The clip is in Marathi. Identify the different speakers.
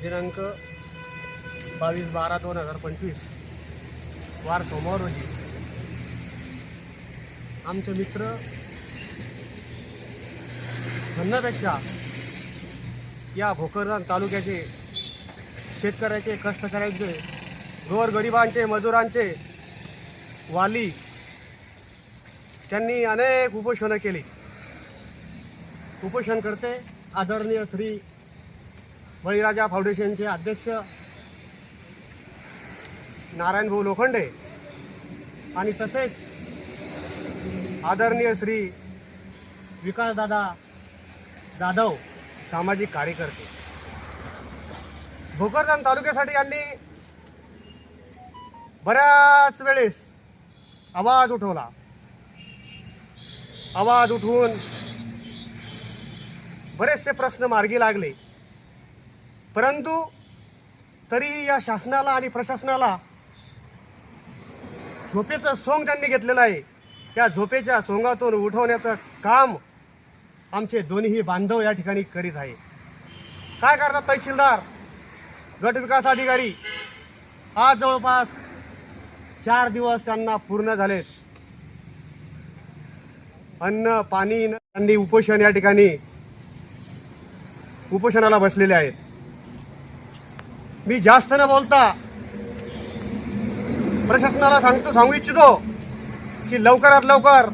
Speaker 1: दिनांक 22/12/2025 वार सोमवार रोजी आमचे मित्र म्हणण्यापेक्षा या भोकरदन तालुक्याचे शेतकऱ्याचे, कष्टकऱ्यांचे, गोरगरिबांचे, मजुरांचे वाली त्यांनी अनेक उपोषणं केली. उपोषण करते आदरणीय श्री बळीराजा फाउंडेशनचे अध्यक्ष नारायणभाऊ लोखंडे आणि तसेच आदरणीय श्री विकासदादा जाधव सामाजिक कार्यकर्ते. भोकरदन तालुक्यासाठी यांनी बऱ्याच वेळेस आवाज उठवला. आवाज उठवून बरेचसे प्रश्न मार्गी लागले, परंतु तरीही या शासनाला आणि प्रशासनाला झोपेचं सोंग त्यांनी घेतलेलं आहे. त्या झोपेच्या सोंगातून उठवण्याचं काम आमचे दोन्ही बांधव या ठिकाणी करीत आहे. काय करतात तहसीलदार, गट विकास अधिकारी? आज जवळपास 4 दिवस त्यांना पूर्ण झालेत. अन्न पाणी त्यांनी उपोषण या ठिकाणी उपोषणाला बसलेले आहेत. मी जास्त न बोलता प्रशासनाला सांगू इच्छितो की लवकरात लवकर